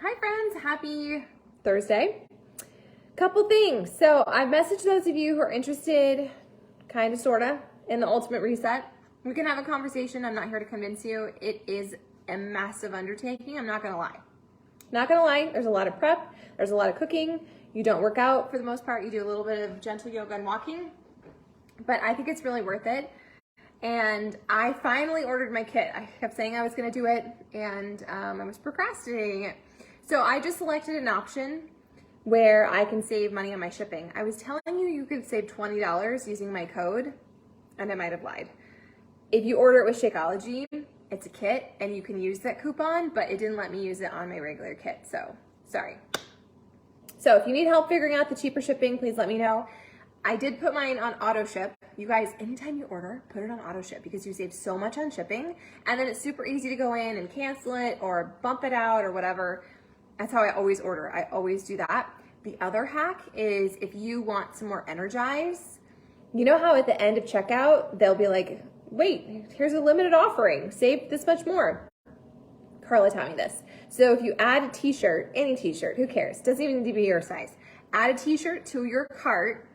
Hi friends, happy Thursday. Couple things. So I've messaged those of you who are interested, kind of, sort of, in the ultimate reset. We can have a conversation. I'm not here to convince you. It is a massive undertaking. I'm not going to lie. Not going to lie. There's a lot of prep. There's a lot of cooking. You don't work out for the most part. You do a little bit of gentle yoga and walking. But I think it's really worth it. And I finally ordered my kit. I kept saying I was going to do it, and I was procrastinating it. So I just selected an option where I can save money on my shipping. I was telling you you could save $20 using my code, and I might have lied. If you order it with Shakeology, it's a kit, and you can use that coupon, but it didn't let me use it on my regular kit, so sorry. So if you need help figuring out the cheaper shipping, please let me know. I did put mine on auto ship. You guys, anytime you order, put it on auto ship because you save so much on shipping, and then it's super easy to go in and cancel it or bump it out or whatever. That's how I always order. I always do that. The other hack is if you want some more Energize, you know how at the end of checkout, they'll be like, wait, here's a limited offering. Save this much more. Carla taught me this. So if you add a t-shirt, any t-shirt, who cares? Doesn't even need to be your size. Add a t-shirt to your cart,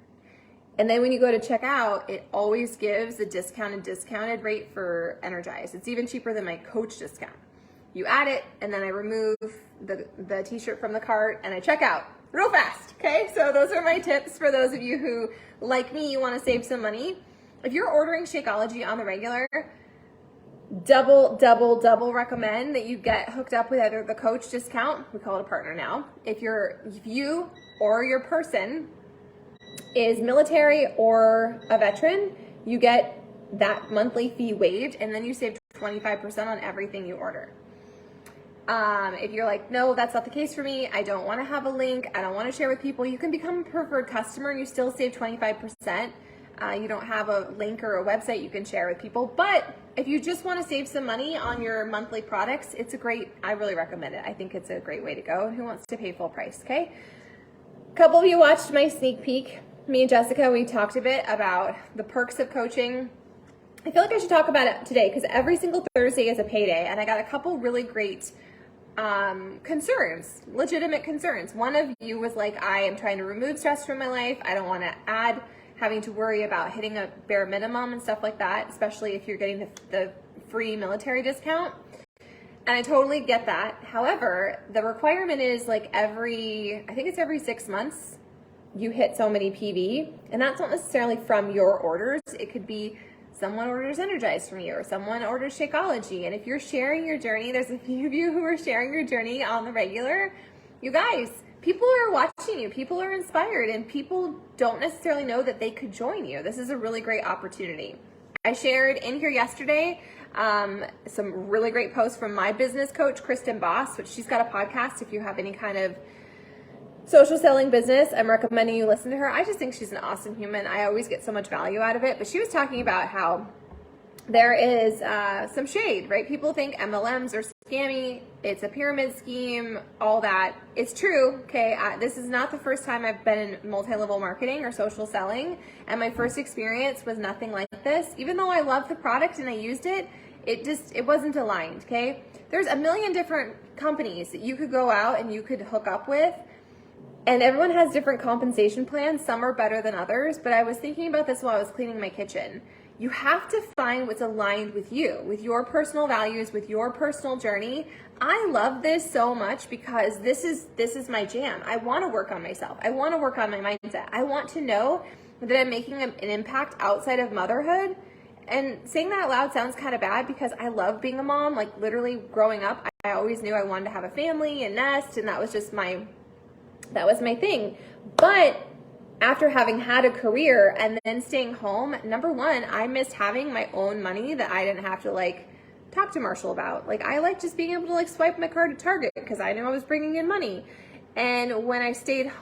and then when you go to check out, it always gives a discounted rate for Energize. It's even cheaper than my Coach discount. You add it, and then I remove the t-shirt from the cart, and I check out real fast, okay? So those are my tips for those of you who, like me, you want to save some money. If you're ordering Shakeology on the regular, double recommend that you get hooked up with either the Coach discount, we call it a partner now. If you or your person is military or a veteran, you get that monthly fee waived, and then you save 25% on everything you order. If you're like, no, that's not the case for me, I don't want to have a link, I don't want to share with people, you can become a preferred customer and you still save 25%. You don't have a link or a website you can share with people, but if you just want to save some money on your monthly products, I really recommend it. I think it's a great way to go. Who wants to pay full price, okay? A couple of you watched my sneak peek. Me and Jessica, we talked a bit about the perks of coaching. I feel like I should talk about it today because every single Thursday is a payday, and I got a couple really great concerns, legitimate concerns. One of you was like, I am trying to remove stress from my life. I don't want to add having to worry about hitting a bare minimum and stuff like that, especially if you're getting the free military discount. And I totally get that. However, the requirement is like I think it's every 6 months you hit so many PV, and that's not necessarily from your orders. It could be someone orders Energize from you or someone orders Shakeology. And if you're sharing your journey, there's a few of you who are sharing your journey on the regular. You guys, people are watching you, people are inspired, and people don't necessarily know that they could join you. This is a really great opportunity. I shared in here yesterday some really great posts from my business coach, Kristen Boss, which she's got a podcast. If you have any kind of social selling business, I'm recommending you listen to her. I just think she's an awesome human. I always get so much value out of it. But she was talking about how there is some shade, right? People think MLMs are scammy. It's a pyramid scheme, all that. It's true, okay? This is not the first time I've been in multi-level marketing or social selling, and my first experience was nothing like this. Even though I loved the product and I used it, it wasn't aligned, okay? There's a million different companies that you could go out and you could hook up with, and everyone has different compensation plans. Some are better than others, but I was thinking about this while I was cleaning my kitchen. You have to find what's aligned with you, with your personal values, with your personal journey. I love this so much because this is my jam. I want to work on myself. I want to work on my mindset. I want to know that I'm making an impact outside of motherhood. And saying that out loud sounds kind of bad because I love being a mom. Like literally growing up, I always knew I wanted to have a family and nest, and that was my thing. But after having had a career and then staying home, number one, I missed having my own money that I didn't have to like talk to Marshall about. Like I like just being able to like swipe my card at Target because I knew I was bringing in money. And when I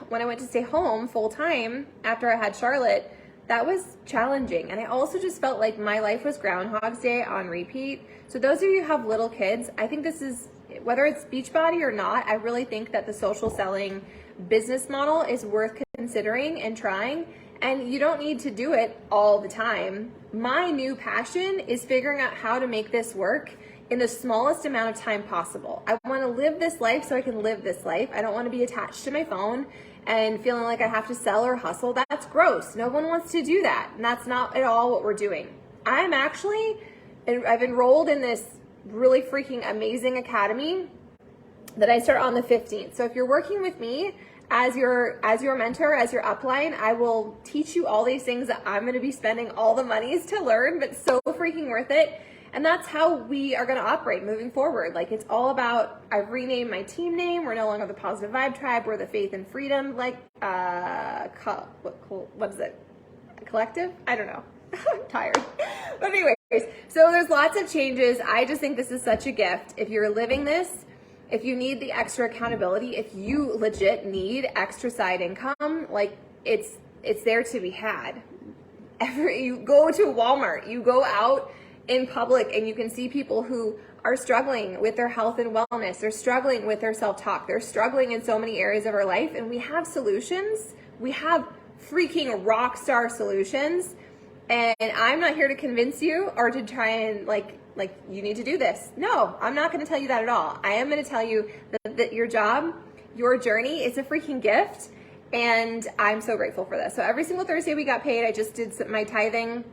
went to stay home full time after I had Charlotte, that was challenging. And I also just felt like my life was Groundhog's Day on repeat. So those of you who have little kids, I think this is, whether it's BODi or not, I really think that the social selling business model is worth considering and trying, and you don't need to do it all the time. My new passion is figuring out how to make this work in the smallest amount of time possible. I want to live this life so I can live this life. I don't want to be attached to my phone and feeling like I have to sell or hustle. That's gross. No one wants to do that. And that's not at all what we're doing. I've enrolled in this really freaking amazing academy that I start on the 15th. So if you're working with me as your mentor, as your upline, I will teach you all these things that I'm going to be spending all the monies to learn, but so freaking worth it. And that's how we are going to operate moving forward. Like, it's all about, I've renamed my team name. We're no longer the Positive Vibe Tribe. We're the Faith and Freedom, what is it? Collective? I don't know. I'm tired. But anyways, so there's lots of changes. I just think this is such a gift. If you're living this, if you need the extra accountability, if you legit need extra side income, like, it's there to be had. You go to Walmart, you go out in public, and you can see people who are struggling with their health and wellness. They're struggling with their self-talk. They're struggling in so many areas of our life, and we have solutions. We have freaking rock star solutions. And I'm not here to convince you or to try and like you need to do this. No, I'm not going to tell you that at all. I am going to tell you that your job, your journey is a freaking gift. And I'm so grateful for this. So every single Thursday we got paid. I just did my tithing.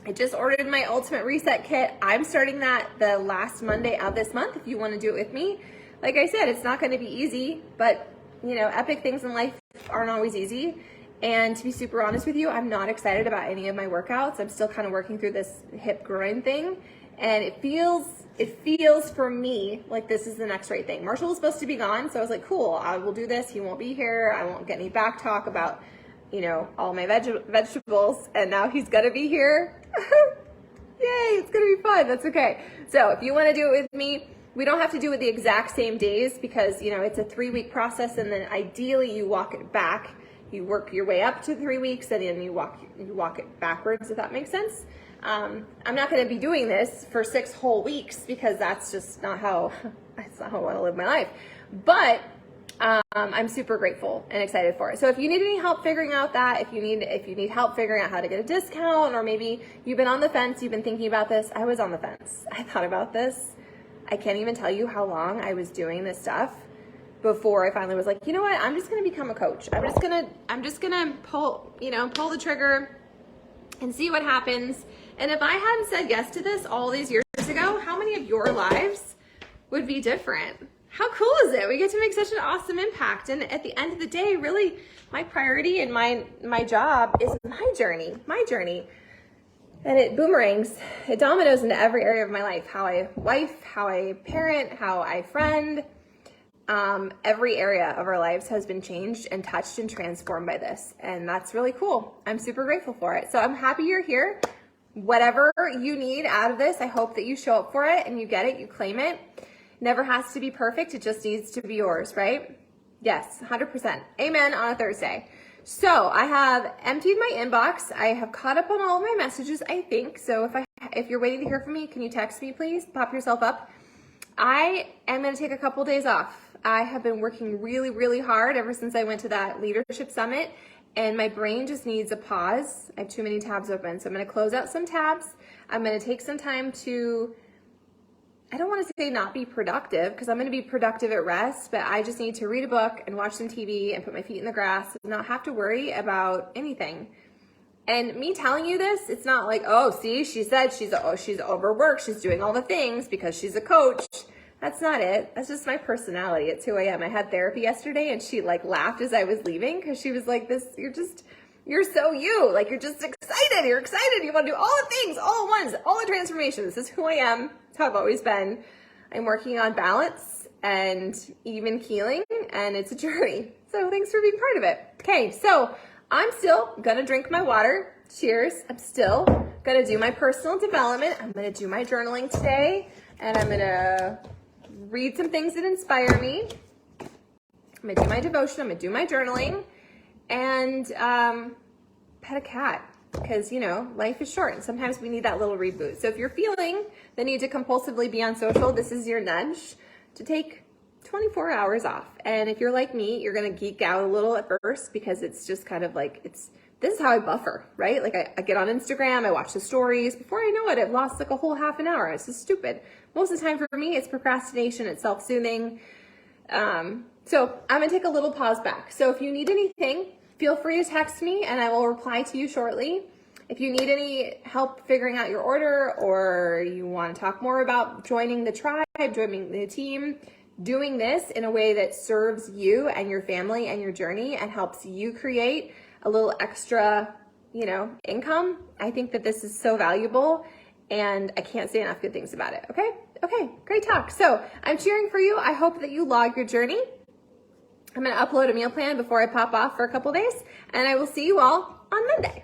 I just ordered my Ultimate Reset Kit. I'm starting that the last Monday of this month if you want to do it with me. Like I said, it's not going to be easy, but epic things in life aren't always easy. And to be super honest with you, I'm not excited about any of my workouts. I'm still kind of working through this hip groin thing. And it feels for me like this is the next right thing. Marshall was supposed to be gone, so I was like, cool, I will do this. He won't be here. I won't get any back talk about all my vegetables, and now he's gonna be here. Yay, it's gonna be fun. That's okay. So if you want to do it with me, we don't have to do it the exact same days because it's a 3-week process, and then ideally you walk it back. You work your way up to 3 weeks, and then you walk it backwards, if that makes sense. I'm not going to be doing this for 6 whole weeks because that's just not how I want to live my life. But I'm super grateful and excited for it. So if you need any help figuring out that, if you need help figuring out how to get a discount, or maybe you've been on the fence, you've been thinking about this. I was on the fence. I thought about this. I can't even tell you how long I was doing this stuff before I finally was like, you know what? I'm just going to become a coach. I'm just going to pull the trigger and see what happens. And if I hadn't said yes to this all these years ago, how many of your lives would be different? How cool is it? We get to make such an awesome impact. And at the end of the day, really, my priority and my job is my journey. And it boomerangs, it dominoes into every area of my life. How I wife, how I parent, how I friend. Every area of our lives has been changed and touched and transformed by this. And that's really cool. I'm super grateful for it. So I'm happy you're here. Whatever you need out of this, I hope that you show up for it and you get it, you claim it. Never has to be perfect. It just needs to be yours, right? Yes, 100%. Amen on a Thursday. So I have emptied my inbox. I have caught up on all of my messages, I think. So if you're waiting to hear from me, can you text me, please? Pop yourself up. I am going to take a couple days off. I have been working really, really hard ever since I went to that leadership summit, and my brain just needs a pause. I have too many tabs open, so I'm going to close out some tabs. I'm going to take some time to, I don't want to say not be productive, because I'm going to be productive at rest, but I just need to read a book and watch some TV and put my feet in the grass and not have to worry about anything. And me telling you this, it's not like, oh, see, she said she's overworked, she's doing all the things because she's a coach. That's not it. That's just my personality. It's who I am. I had therapy yesterday, and she laughed as I was leaving because she was like, you're so you. Like, you're just excited. You're excited. You want to do all the things, all at once, all the transformations. This is who I am. It's how I've always been. I'm working on balance and even healing, and it's a journey. So thanks for being part of it. Okay, so I'm still going to drink my water. Cheers. I'm still going to do my personal development. I'm going to do my journaling today, and I'm going to read some things that inspire me. I'm going to do my devotion. I'm going to do my journaling, and pet a cat, because, life is short, and sometimes we need that little reboot. So if you're feeling the need to compulsively be on social, this is your nudge to take 24 hours off. And if you're like me, you're going to geek out a little at first because it's just kind of like, it's this is how I buffer, right? Like I get on Instagram, I watch the stories. Before I know it, I've lost like a whole half an hour. It's just stupid. Most of the time for me, it's procrastination, it's self-soothing. So I'm gonna take a little pause back. So if you need anything, feel free to text me and I will reply to you shortly. If you need any help figuring out your order, or you want to talk more about joining the tribe, joining the team, doing this in a way that serves you and your family and your journey and helps you create a little extra, income, I think that this is so valuable and I can't say enough good things about it. Okay, great talk. So I'm cheering for you. I hope that you log your journey. I'm going to upload a meal plan before I pop off for a couple days, and I will see you all on Monday.